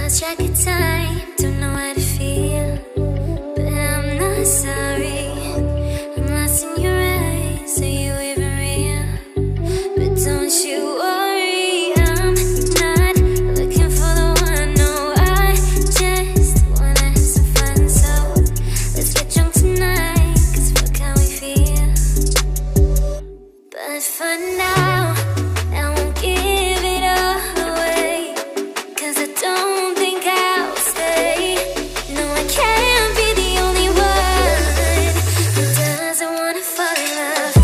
lost track of time, don't know how to feel, but I'm not sorry. I'm lost in your eyes, are you even real? But don't you worry, I'm not looking for the one. No, I just wanna have some fun. So let's get drunk tonight, 'cause fuck how we feel. But for now, I won't give it all away, 'cause I don't think I'll stay. No, I can't be the only one who doesn't wanna fall in love.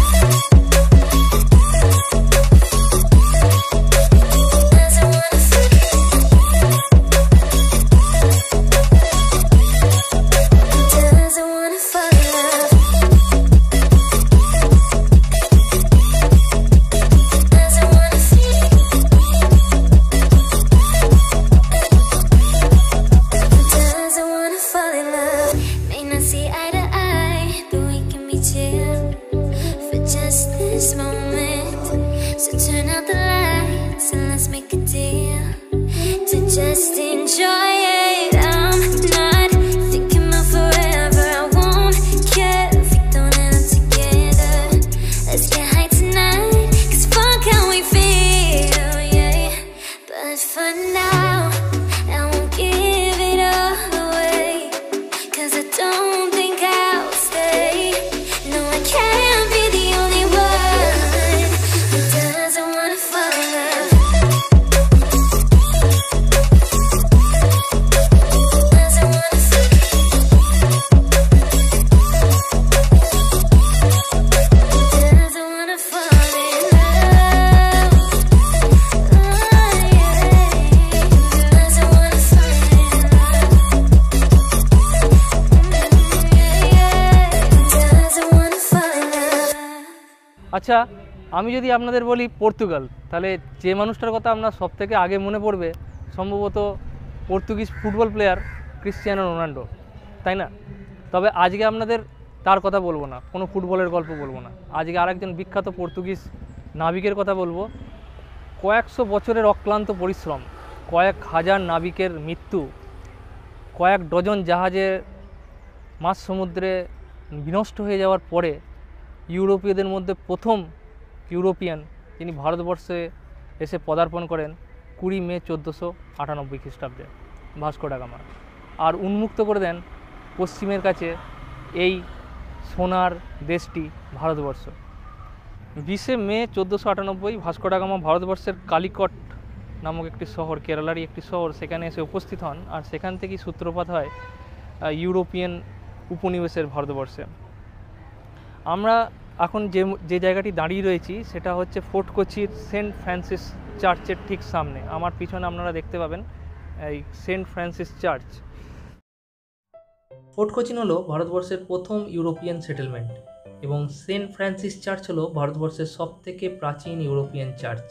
Doesn't wanna fall in love. Doesn't wanna fall in love. Doesn't wanna feel. Doesn't wanna fall in love. May not see eye to eye, but we can be chill for just this moment. So turn out the lights and let's make a deal to just enjoy it. I'm not thinking about forever. I won't care if we don't end up together. Let's get high tonight, 'cause fuck how we feel, yeah. But for now, I won't give it all away, 'cause I don't think I'll stay. No, I can't be the only one who doesn't wanna fall in love. Doesn't wanna fall. Doesn't wanna fall in love. Oh, yeah. Doesn't wanna fall in love. Doesn't wanna fall in love. আচ্ছা, আমি যদি আপনাদের বলি Portugal, তাহলে যে মানুষটার কথা আপনার সবথেকে আগে মনে পড়বে সম্ভবত Portuguese football player Cristiano Ronaldo, তাই না? তবে আজকে আপনাদের তার কথা বলবো না, কোনো ফুটবলের গল্প বলবো না। আজকে আরেকজন বিখ্যাত পর্তুগিজ নাবিকের কথা বলবো। কয়েকশো বছরের অক্লান্ত পরিশ্রম, কয়েক হাজার নাবিকের মৃত্যু, কয়েক ডজন জাহাজের মাঝ সমুদ্রে বিনষ্ট হয়ে যাওয়ার পরে ইউরোপীয়দের মধ্যে প্রথম ইউরোপিয়ান যিনি ভারতবর্ষে এসে পদার্পণ করেন 20 মে 1498 খ্রিস্টাব্দে, ভাস্কো ডা গামা, আর উন্মুক্ত করে দেন পশ্চিমের কাছে এই সোনার দেশটি ভারতবর্ষ। 20 মে 1498 ভাস্কো ডা গামা ভারতবর্ষের কালিকট নামক একটি শহর, কেরালারই একটি শহর, সেখানে এসে উপস্থিত হন, আর সেখান থেকেই সূত্রপাত হয় ইউরোপিয়ান উপনিবেশের ভারতবর্ষে। আমরা এখন যে জায়গাটি দাঁড়িয়ে রয়েছি সেটা হচ্ছে ফোর্ট কোচির সেন্ট ফ্রান্সিস চার্চের ঠিক সামনে। আমার পিছনে আপনারা দেখতে পাবেন এই Saint Francis church. Fort Cochin হলো ভারতবর্ষের প্রথম ইউরোপিয়ান সেটেলমেন্ট এবং সেন্ট ফ্রান্সিস চার্চ হলো ভারতবর্ষের সবথেকে প্রাচীন ইউরোপিয়ান চার্চ।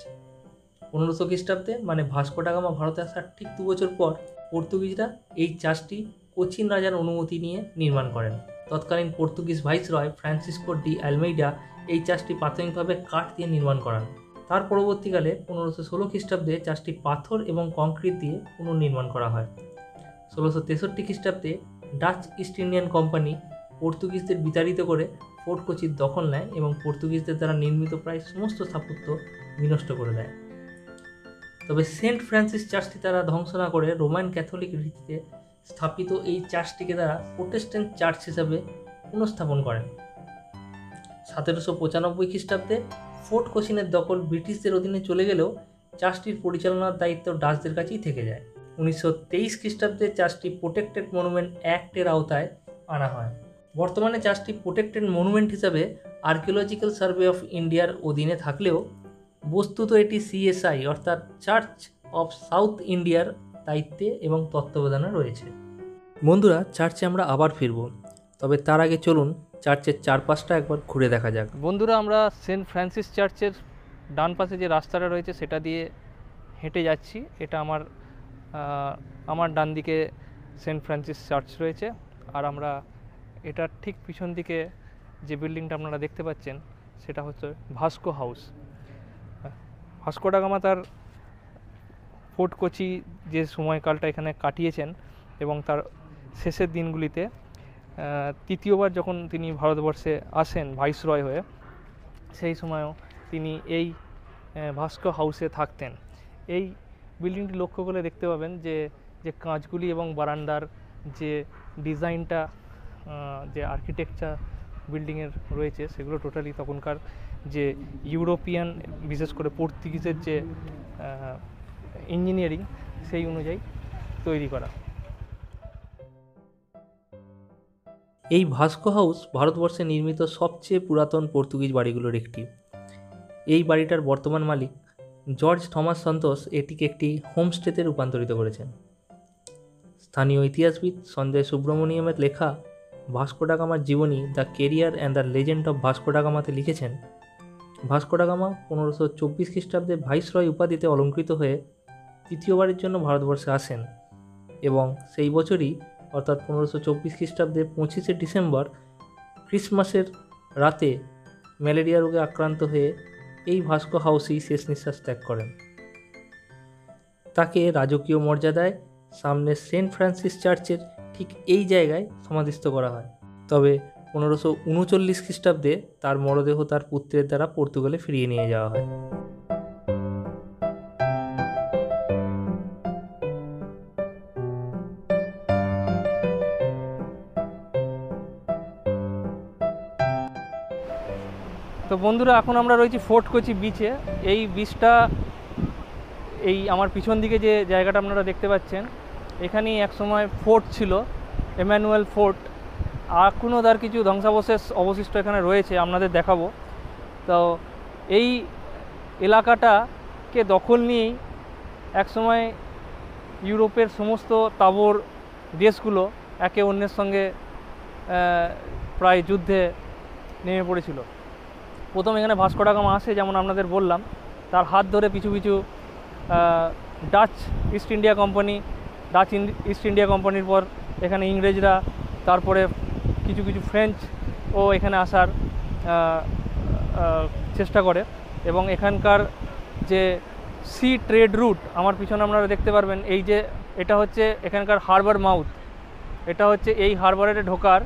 1500 খ্রিস্টাব্দে মানে ভাস্কো ডা গামা ভারতে আসার ঠিক 2 বছর পর পর্তুগিজরা এই চার্চটি কোচিন রাজার অনুমতি নিয়ে নির্মাণ করেন। তৎকালীন Portuguese viceroy Francisco D Almeida এই চার্চটি প্রাথমিকভাবে কাঠ দিয়ে নির্মাণ করান। তার পরবর্তীকালে 1516 খ্রিস্টাব্দে চার্চটি পাথর এবং কংক্রিট দিয়ে পুনর্নির্মাণ করা হয়। 1663 খ্রিস্টাব্দে ডাচ ইস্ট ইন্ডিয়ান কোম্পানি পর্তুগিজদের বিতাড়িত করে ফোর্ট কোচির দখল নেয় এবং পর্তুগিজদের দ্বারা নির্মিত প্রায় সমস্ত স্থাপত্য বিনষ্ট করে দেয়। তবে সেন্ট ফ্রান্সিস চার্চটি তারা ধ্বংস না করে রোমান ক্যাথলিক রীতিতে স্থাপিত এই চার্চটিকে তারা প্রোটেস্ট্যান্ট চার্চ হিসাবে পুনঃস্থাপন করেন। 1795 খ্রিস্টাব্দে ফোর্ট কোচিনের দখল ব্রিটিশদের অধীনে চলে গেলেও চার্চটির পরিচালনার দায়িত্ব ডাচদের কাছেই থেকে যায়। 1923 খ্রিস্টাব্দে চার্চটি প্রোটেক্টেড মনুমেন্ট অ্যাক্টের আওতায় আনা হয়। বর্তমানে চার্চটি প্রোটেক্টেড মনুমেন্ট হিসাবে আর্কিওলজিক্যাল সার্ভে অফ ইন্ডিয়ার অধীনে থাকলেও বস্তুত এটি সিএসআই অর্থাৎ চার্চ অফ সাউথ ইন্ডিয়ার দায়িত্বে এবং তত্ত্বাবধানে রয়েছে। বন্ধুরা, চার্চে আমরা আবার ফিরব, তবে তার আগে চলুন চার্চের চারপাশটা একবার ঘুরে দেখা যাক। বন্ধুরা, আমরা সেন্ট ফ্রান্সিস চার্চের ডান পাশে যে রাস্তাটা রয়েছে সেটা দিয়ে হেঁটে যাচ্ছি। এটা আমার ডান দিকে সেন্ট ফ্রান্সিস চার্চ রয়েছে, আর আমরা এটার ঠিক পিছন দিকে যে বিল্ডিংটা আপনারা দেখতে পাচ্ছেন সেটা হচ্ছে Vasco house. Vasco da Gama তার ফোর্ট কোচি যে সময়কালটা এখানে কাটিয়েছেন এবং তার শেষের দিনগুলিতে তৃতীয়বার যখন তিনি ভারতবর্ষে আসেন ভাইসরয় হয়ে, সেই সময়ও তিনি এই ভাস্কো হাউসে থাকতেন। এই বিল্ডিংটি লক্ষ্য করে দেখতে পাবেন যে যে কাঁচগুলি এবং বারান্দার যে ডিজাইনটা, যে আর্কিটেকচার বিল্ডিংয়ের রয়েছে, সেগুলো টোটালি তখনকার যে ইউরোপিয়ান, বিশেষ করে পর্তুগিজের যে ইঞ্জিনিয়ারিং, সেই অনুযায়ী তৈরি করা। এই ভাস্কো হাউস ভারতবর্ষে নির্মিত সবচেয়ে পুরাতন পর্তুগিজ বাড়িগুলোর একটি। এই বাড়িটার বর্তমান মালিক জর্জ থমাস সন্তোস এটিকে একটি হোমস্টেতে রূপান্তরিত করেছেন। স্থানীয় ইতিহাসবিদ সঞ্জয় সুব্রমণিয়ামের লেখা ভাস্কো ডা গামার জীবনী the career and the legend of Vasco da গামাতে লিখেছেন, ভাস্কো ডা গামা 1524 খ্রিস্টাব্দে ভাইসরয় উপাধিতে অলঙ্কৃত হয়ে তৃতীয়বারের জন্য ভারতবর্ষে আসেন এবং সেই বছরই অর্থাৎ 1524 খ্রিস্টাব্দে 25শে ডিসেম্বর ক্রিসমাসের রাতে ম্যালেরিয়া রোগে আক্রান্ত হয়ে এই ভাস্কো হাউসেই শেষ নিঃশ্বাস ত্যাগ করেন। তাকে রাজকীয় মর্যাদায় সামনের সেন্ট ফ্রান্সিস চার্চের ঠিক এই জায়গায় সমাধিস্থ করা হয়। তবে 1539 খ্রিস্টাব্দে তার মরদেহ তার পুত্রের দ্বারা পর্তুগালে ফিরিয়ে নিয়ে যাওয়া হয়। তো বন্ধুরা, এখন আমরা রয়েছি ফোর্ট কোচি বিচে। এই বিচটা, এই আমার পিছন দিকে যে জায়গাটা আপনারা দেখতে পাচ্ছেন, এখানেই একসময় ফোর্ট ছিল, এম্যানুয়েল ফোর্ট। এখনও তার কিছু ধ্বংসাবশেষ অবশিষ্ট এখানে রয়েছে, আপনাদের দেখাবো। তো এই এলাকাটাকে দখল নিয়েই একসময় ইউরোপের সমস্ত তাবর দেশগুলো একে অন্যের সঙ্গে প্রায় যুদ্ধে নেমে পড়েছিল। প্রথম এখানে ভাস্কো ডা গামা আসে, যেমন আপনাদের বললাম, তার হাত ধরে পিছু পিছু ডাচ ইস্ট ইন্ডিয়া কোম্পানির পর এখানে ইংরেজরা, তারপরে কিছু কিছু ফ্রেঞ্চ ও এখানে আসার চেষ্টা করে এবং এখানকার যে সি ট্রেড রুট, আমার পিছনে আপনারা দেখতে পারবেন, এই যে এটা হচ্ছে এখানকার হারবার মাউথ, এটা হচ্ছে এই হারবারেতে ঢোকার,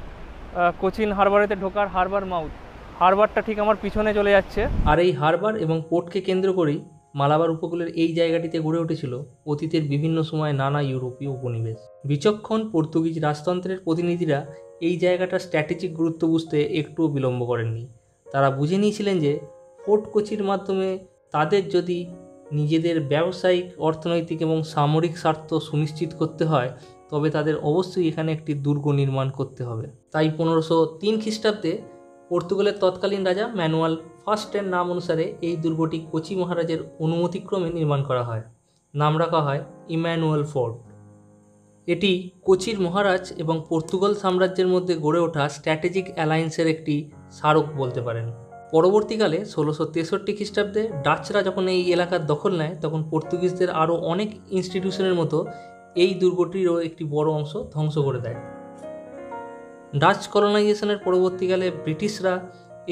কোচিন হারবারেতে ঢোকার হারবার মাউথ। হারবারটা ঠিক আমার পিছনে চলে যাচ্ছে। আর এই হারবার এবং পোর্টকে কেন্দ্র করেই মালাবার উপকূলের এই জায়গাটিতে গড়ে উঠেছিল অতীতের বিভিন্ন সময়ে নানা ইউরোপীয় উপনিবেশ। বিচক্ষণ পর্তুগিজ রাজতন্ত্রের প্রতিনিধিরা এই জায়গাটার স্ট্র্যাটেজিক গুরুত্ব বুঝতে একটুও বিলম্ব করেননি। তারা বুঝে নিয়েছিলেন যে ফোর্ট কোচির মাধ্যমে তাদের যদি নিজেদের ব্যবসায়িক, অর্থনৈতিক এবং সামরিক স্বার্থ সুনিশ্চিত করতে হয়, তবে তাদের অবশ্যই এখানে একটি দুর্গ নির্মাণ করতে হবে। তাই 1503 খ্রিস্টাব্দে পর্তুগালের তৎকালীন রাজা ম্যানুয়াল ফার্স্টের নাম অনুসারে এই দুর্গটি কোচি মহারাজের অনুমতিক্রমে নির্মাণ করা হয়। নাম রাখা হয় ইম্যানুয়েল ফোর্ট। এটি কোচির মহারাজ এবং পর্তুগাল সাম্রাজ্যের মধ্যে গড়ে ওঠা স্ট্র্যাটেজিক অ্যালায়েন্সের একটি স্মারক বলতে পারেন। পরবর্তীকালে 1663 খ্রিস্টাব্দে ডাচরা যখন এই এলাকার দখল নেয়, তখন পর্তুগিজদের আরও অনেক ইনস্টিটিউশনের মতো এই দুর্গটিরও একটি বড় অংশ ধ্বংস করে দেয়। ডাচ কলোনাইজেশনের পরবর্তীকালে ব্রিটিশরা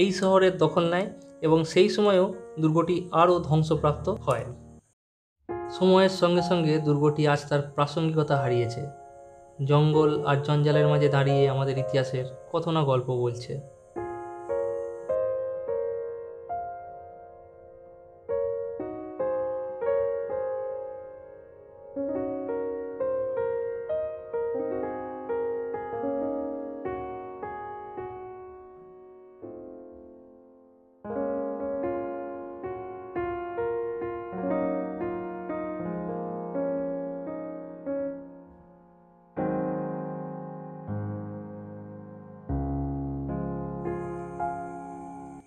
এই শহরের দখল নেয় এবং সেই সময়েও দুর্গটি আরও ধ্বংসপ্রাপ্ত হয়। সময়ের সঙ্গে সঙ্গে দুর্গটি আজ তার প্রাসঙ্গিকতা হারিয়েছে। জঙ্গল আর জঞ্জালের মাঝে দাঁড়িয়ে আমাদের ইতিহাসের কত না গল্প বলছে।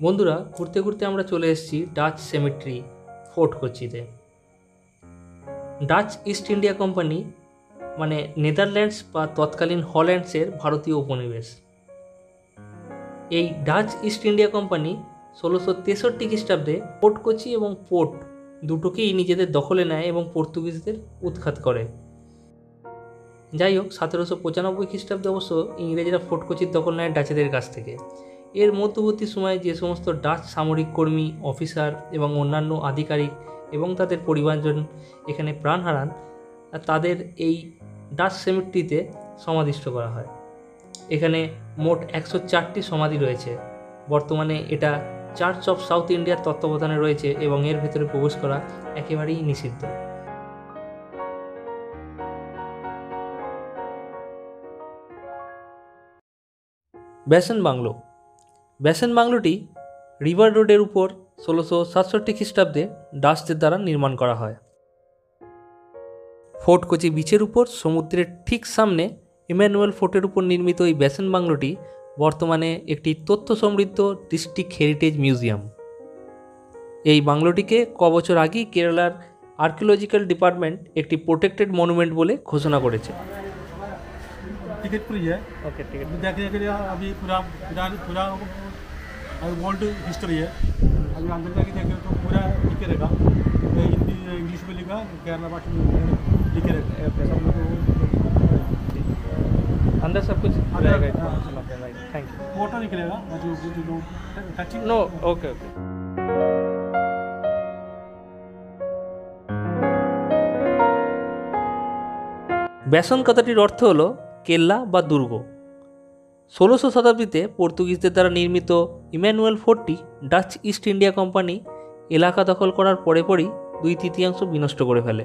বন্ধুরা, ঘুরতে ঘুরতে আমরা চলে এসেছি ডাচ সেমেট্রি ফোর্ট কোচিতে। ডাচ ইস্ট ইন্ডিয়া কোম্পানি মানে নেদারল্যান্ডস বা তৎকালীন হল্যান্ডসের ভারতীয় উপনিবেশ। এই ডাচ ইস্ট ইন্ডিয়া কোম্পানি 1663 খ্রিস্টাব্দে ফোর্ট কোচি এবং পোর্ট দুটোকেই নিজেদের দখলে নেয় এবং পর্তুগিজদের উৎখাত করে। যাই হোক, 1795 খ্রিস্টাব্দে অবশ্য ইংরেজরা ফোর্ট কোচির দখল নেয় ডাচেদের কাছ থেকে। এর মধ্যবর্তী সময়ে যে সমস্ত ডাচ সামরিক কর্মী, অফিসার এবং অন্যান্য আধিকারিক এবং তাদের পরিবারজন এখানে প্রাণ হারান, তাদের এই ডাচ সেমেট্রিতে সমাধিস্থ করা হয়। এখানে মোট 104টি সমাধি রয়েছে। বর্তমানে এটা চার্চ অফ সাউথ ইন্ডিয়ার তত্ত্বাবধানে রয়েছে এবং এর ভেতরে প্রবেশ করা একেবারেই নিষিদ্ধ। ব্যাসন বাংলো। ব্যাসন বাংলোটি রিভার রোডের উপর 1667 খ্রিস্টাব্দে ডাচদের দ্বারা নির্মাণ করা হয়। ফোর্ট কোচি বিচের উপর সমুদ্রের ঠিক সামনে ইম্যানুয়েল ফোর্টের উপর নির্মিত এই ব্যাসন বাংলোটি বর্তমানে একটি তথ্য সমৃদ্ধ ডিস্ট্রিক্ট হেরিটেজ মিউজিয়াম। এই বাংলোটিকে কবছর আগেই কেরালার আর্কিওলজিক্যাল ডিপার্টমেন্ট একটি প্রোটেক্টেড মনুমেন্ট বলে ঘোষণা করেছে। टिकट फ्री है। ओके, टिकट देखने के लिए अभी पूरा पूरा अभी वर्ल्ड हिस्ट्री है। अभी अंदर जाके देखें तो पूरा लिखे रहेगा, हिंदी इंग्लिश में लिखा, केरला भाषा में लिखे रहेगा। सब लोग अंदर सब कुछ रहेगा। Thank you. फोटो निकलेगा जो टचिंग। No, okay okay. ব্যাসন কথাটির অর্থ হলো কেল্লা বা দুর্গ। 16শো শতাব্দীতে পর্তুগিজদের দ্বারা নির্মিত ইম্যানুয়েল ফোর্টটি ডাচ ইস্ট ইন্ডিয়া কোম্পানি এলাকা দখল করার পরেই 2/3 বিনষ্ট করে ফেলে।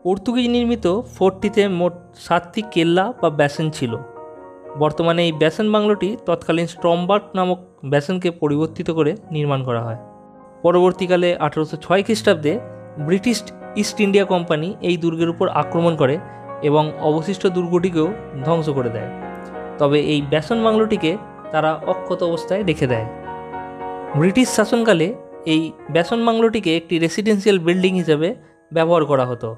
পর্তুগিজ নির্মিত ফোর্টটিতে মোট 7টি কেল্লা বা ব্যাসন ছিল। বর্তমানে এই ব্যাসন বাংলোটি তৎকালীন স্ট্রমবার্গ নামক ব্যাসনকে পরিবর্তিত করে নির্মাণ করা হয়। পরবর্তীকালে 1806 খ্রিস্টাব্দে ব্রিটিশ ইস্ট ইন্ডিয়া কোম্পানি এই দুর্গের উপর আক্রমণ করে এবং অবশিষ্ট দুর্গটিকেও ধ্বংস করে দেয়। তবে এই ব্যাসন বাংলোটিকে তারা অক্ষত অবস্থায় রেখে দেয়। ব্রিটিশ শাসনকালে এই ব্যাসন বাংলোটিকে একটি রেসিডেন্সিয়াল বিল্ডিং হিসেবে ব্যবহার করা হতো।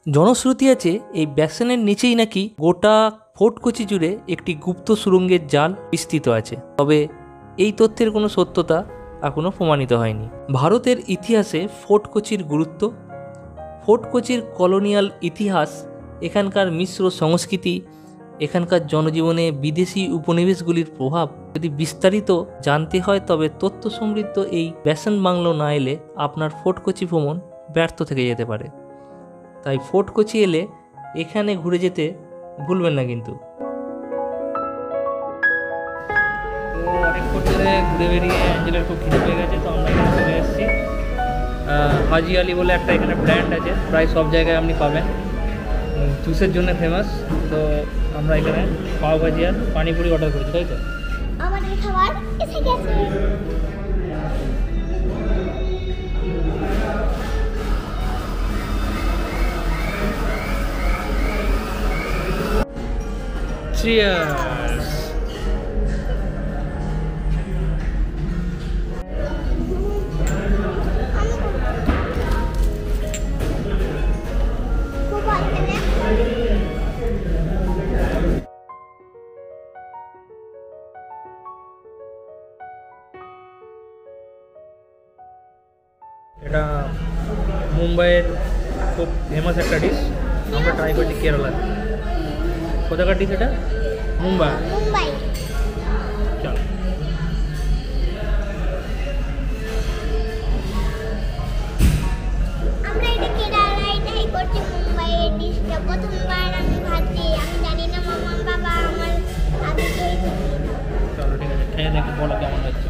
জনশ্রুতি আছে এই ব্যাসনের নিচেই নাকি গোটা ফোর্ট কোচি জুড়ে একটি গুপ্ত সুড়ঙ্গের জাল বিস্তৃত আছে, তবে এই তথ্যের কোনো সত্যতা এখনও প্রমাণিত হয়নি। ভারতের ইতিহাসে ফোর্ট কোচির গুরুত্ব। ফোর্ট কোচির কলোনিয়াল ইতিহাস, এখানকার মিশ্র সংস্কৃতি, এখানকার জনজীবনে বিদেশি উপনিবেশগুলির প্রভাব যদি বিস্তারিত জানতে হয় তবে তথ্য সমৃদ্ধ এই ব্যাসন বাংলো না এলে আপনার ফোর্ট কোচি ভ্রমণ ব্যর্থ থেকে যেতে পারে। তাই ফোর্ট কোচি এলে এখানে ঘুরে যেতে ভুলবেন না কিন্তু। তো অনেকক্ষণ ধরে ঘুরে বেরিয়ে অ্যাঞ্জেলার খুব খিদে পেয়ে গেছে, তো আমরা এখানে চলে এসেছি। হাজি আলি বলে একটা এখানে ব্র্যান্ড আছে, প্রায় সব জায়গায় আপনি পাবেন, জুসের জন্য ফেমাস। তো আমরা এখানে পাও ভাজি আর পানিপুরি অর্ডার করেছি, তাই তো? আমাদের খাবার এসে গেছে। চিয়ার্স। খুব ভালো লাগে। এটা মুম্বাইয়ের খুব ফেমাস একটা ডিশ, আমরা ট্রাই করছি কেরালাতে। কোথাকার ডিশ এটা? মুম্বাই। মুম্বাই। চলো। আমরা এটা কেরালায় ট্রাই করছি, মুম্বাইয়ের ডিশটা প্রথমবার আমি খাচ্ছি। আমি জানি না মামা বাবা আমার আগে খেয়েছি। চলো ঠিক আছে, খেয়ে দেখে বলো কেমন হচ্ছে।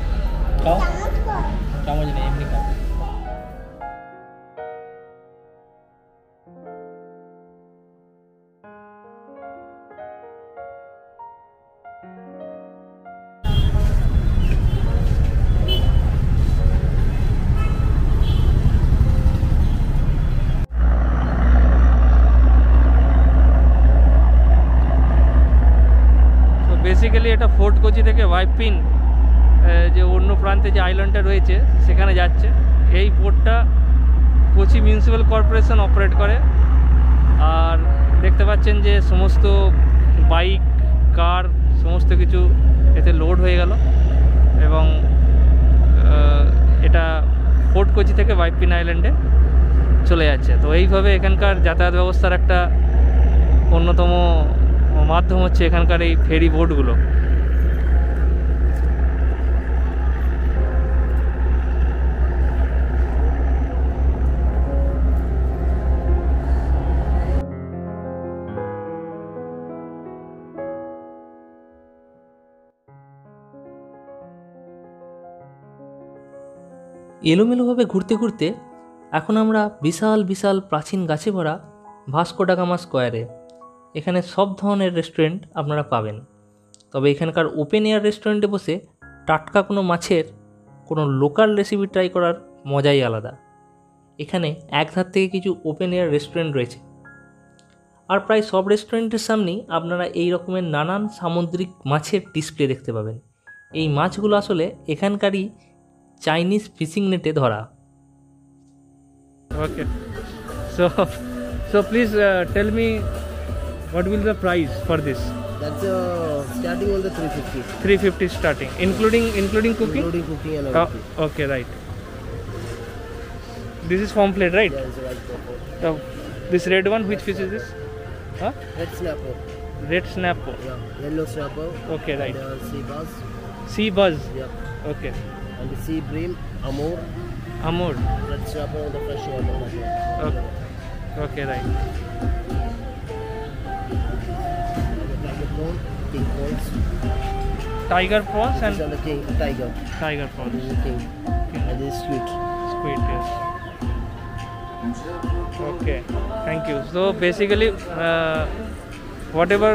খাও, চামচ কর। চামচ নেই, এমনি খাও। বেসিক্যালি এটা ফোর্ট কোচি থেকে ওয়াইপিন যে অন্য প্রান্তে যে আইল্যান্ডটা রয়েছে সেখানে যাচ্ছে। এই পোর্টটা কোচি মিউনিসিপ্যাল কর্পোরেশন অপারেট করে। আর দেখতে পাচ্ছেন যে সমস্ত বাইক, কার সমস্ত কিছু এতে লোড হয়ে গেল এবং এটা ফোর্ট কোচি থেকে ওয়াইপিন আইল্যান্ডে চলে যাচ্ছে। তো এইভাবে এখানকার যাতায়াত ব্যবস্থার একটা অন্যতম মাধ্যম হচ্ছে এখানকার এই ফেরি বোটগুলো। এলোমেলোভাবে ঘুরতে ঘুরতে এখন আমরা বিশাল বিশাল প্রাচীন গাছে ভরা ভাস্কো ডা গামা স্কোয়ারে। এখানে সব ধরনের রেস্টুরেন্ট আপনারা পাবেন, তবে এখানকার ওপেন এয়ার রেস্টুরেন্টে বসে টাটকা কোনো মাছের কোনো লোকাল রেসিপি ট্রাই করার মজাই আলাদা। এখানে এক ধার থেকে কিছু ওপেন এয়ার রেস্টুরেন্ট রয়েছে, আর প্রায় সব রেস্টুরেন্টের সামনেই আপনারা এই রকমের নানান সামুদ্রিক মাছের ডিসপ্লে দেখতে পাবেন। এই মাছগুলো আসলে এখানকারই চাইনিজ ফিশিং নেটে ধরা। Okay. So please tell me what will the price for this? That's starting on the 350. 350 starting, including cooking. Including cooking and everything. Okay, right. This is pomfret, right? Yeah, it's a white pepper. This red one, which fish is this? Huh? Red snapper. Red snapper. Yeah, yellow snapper. Okay, right. And, sea bass. Sea buzz. Yeah. Okay. And the sea bream, amur. Amur. Red snapper on the fresh water. Okay. Okay, right. Tiger prawn, king prawns. Tiger prawns These and are the king tiger. tiger prawns. This is the king. And this is squid. Squid, yes. Okay, thank you. So basically, whatever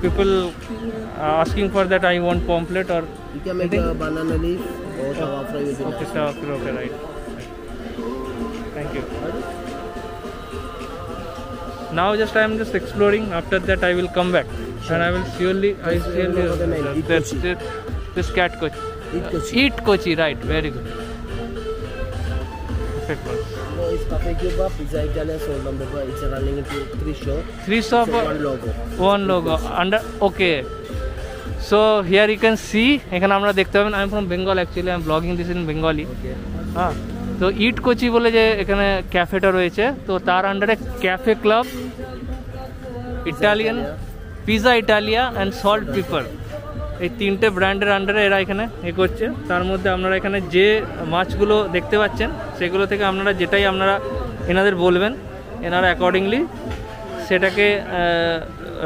people are asking for that, I want pomfret or You can make a banana leaf or tawa fry will be okay, nice. okay, right. Thank you. Now just I am just exploring. After that, I will come back and I will surely remember the name, Eat Kochi. this cat kochi. Eat Kochi. Eat kochi, right? Very good. Perfect one. No, it's cafe kebab. It's an Italian soul number. It's running into 3 shops. 3 shop. So one logo. One logo under. Okay. So here you can see. এখানে আমরা দেখতে পাবেন. I am from Bengal actually. I am vlogging this in Bengali. Okay. হ্যাঁ, তো ইট কোচি বলে যে এখানে ক্যাফেটা রয়েছে, তো তার আন্ডারে cafe club, Italian pizza Italia and salt paper, এই 3টে ব্র্যান্ডের আন্ডারে এরা এখানে করছে। তার মধ্যে আপনারা এখানে যে মাছগুলো দেখতে পাচ্ছেন সেগুলো থেকে আপনারা যেটাই আপনারা এনাদের বলবেন, এনারা অ্যাকর্ডিংলি সেটাকে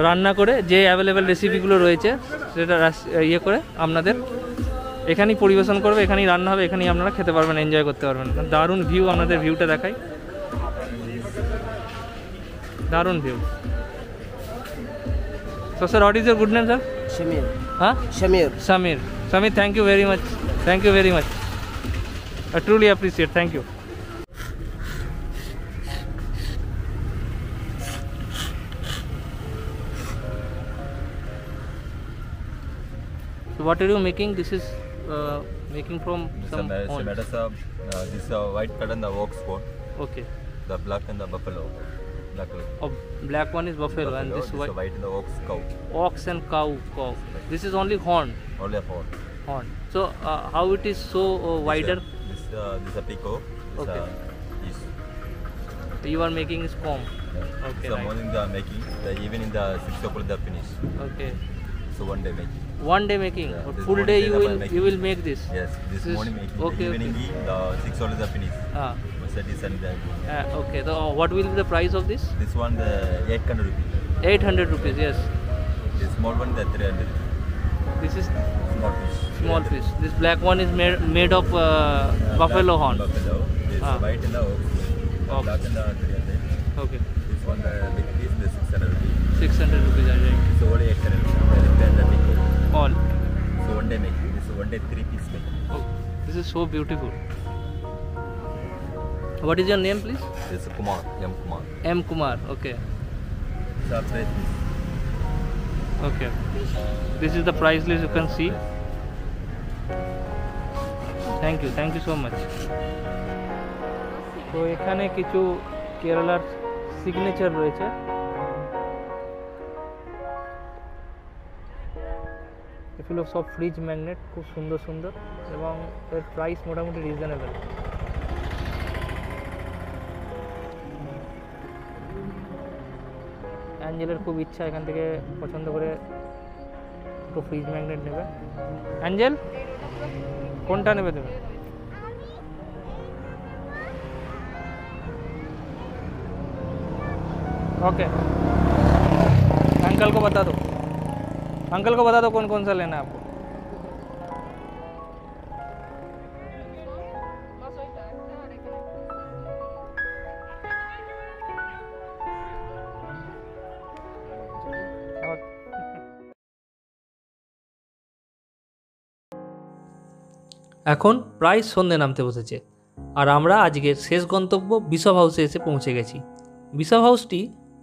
রান্না করে যে অ্যাভেলেবেল রেসিপিগুলো রয়েছে সেটা করে আপনাদের এখানেই পরিবেশন করবে, এখানেই রান্না হবে, এখানেই আপনারা খেতে পারবেন, এনজয় করতে পারবেন। দারুণ ভিউ, আপনাদের ভিউটা দেখাই, দারুণ view. So sir, what is your good name, sir? Shamir. Huh? Shamir. Samir. Samir, thank you very much. Thank you very much. I truly appreciate. Thank you. So what are you making? This is making from some horns. This white cut and the ox bone, Okay. the black and the buffalo. Black color. Oh, black one is buffalo and this is white and the ox cow. ox and cow. This is only horn. Only a horn. So how it is so wider? This is a pico. This Okay. is You are making is comb. Okay, so right. morning they are making, the evening the 6 o'clock they are finished. Okay. So one day making. One day making. Yeah, But this full morning day they you are will making. make this. Yes, this This- morning making. okay, The evening the 6 o'clock they are finished. Ah. So this and that. Okay. So what will be the price of this? This one the 800 rupees. 800 rupees. Yes. This small one the 300. This is Small fish. small fish. This black one is made of buffalo Black horn. Buffalo. This Ah. white and the ox. Ox. Black and the 300. Okay. This one the big piece the 600 rupees. 600 rupees. I think. So only 800 rupees. Then the pico. All. So one day making. This one day 3 piece making. Oh, this is so beautiful. What is your name, please? This is Kumar. M Kumar. M. Kumar. Okay. It's a fresh piece. Okay. This is the price list you can see. Thank you so much. তো এখানে কিছু কেরালার signature রয়েছে। এগুলো সব fridge magnet, খুব সুন্দর সুন্দর, এবং এর প্রাইস মোটামুটি রিজনেবল। অ্যাঞ্জেলের খুব ইচ্ছা এখান থেকে পছন্দ করে দুটো ফ্রিজ ম্যাগনেট নেবে। অ্যাঞ্জেল, কোনটা নেবে তুমি? ओके, अंकल को बता दो, अंकल को बता दो कौन कौन सा लेना है आपको। এখন প্রায় সন্ধে নামতে বসেছে, আর আমরা আজকের শেষ গন্তব্য বিশপ হাউসে এসে পৌঁছে গেছি। বিশপ হাউসটি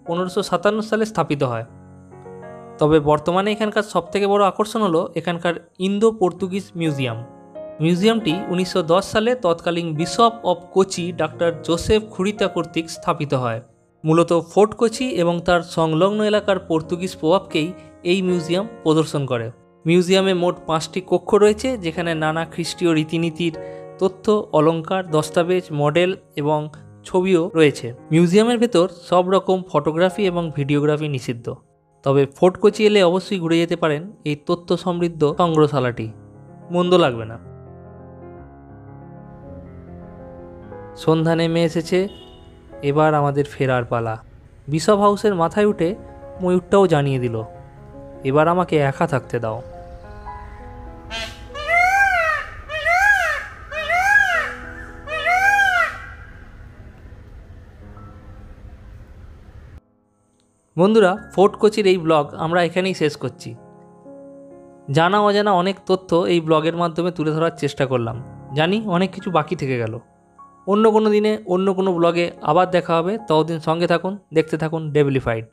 1557 সালে স্থাপিত হয়, তবে বর্তমানে এখানকার সবথেকে বড় আকর্ষণ হলো এখানকার ইন্দো পর্তুগিজ মিউজিয়াম। মিউজিয়ামটি 1910 সালে তৎকালীন bishop of Kochi doctor Joseph খুরিতা কর্তৃক স্থাপিত হয়। মূলত ফোর্ট কোচি এবং তার সংলগ্ন এলাকার পর্তুগিজ প্রভাবকেই এই মিউজিয়াম প্রদর্শন করে। মিউজিয়ামে মোট 5টি কক্ষ রয়েছে, যেখানে নানা খ্রিস্টীয় রীতিনীতির তথ্য, অলংকার, দস্তাবেজ, মডেল এবং ছবিও রয়েছে। মিউজিয়ামের ভেতর সব রকম ফটোগ্রাফি এবং ভিডিওগ্রাফি নিষিদ্ধ, তবে ফোর্ট কোচি এলে অবশ্যই ঘুরে যেতে পারেন এই তথ্য সমৃদ্ধ সংগ্রহশালাটি, মন্দ লাগবে না। সন্ধ্যা নেমে এসেছে, এবার আমাদের ফেরার পালা। বিশপ হাউসের মাথায় উঠে ময়ূরটাও জানিয়ে দিল, এবার আমাকে একা থাকতে দাও। বন্ধুরা, ফোর্ট কোচির এই ব্লগ আমরা এখানেই শেষ করছি। জানা অজানা অনেক তথ্য এই ব্লগের মাধ্যমে তুলে ধরার চেষ্টা করলাম। জানি অনেক কিছু বাকি থেকে গেল। অন্য কোনো দিনে অন্য কোনো ব্লগে আবার দেখা হবে। ততদিন সঙ্গে থাকুন, দেখতে থাকুন ডেভিলিফাইড।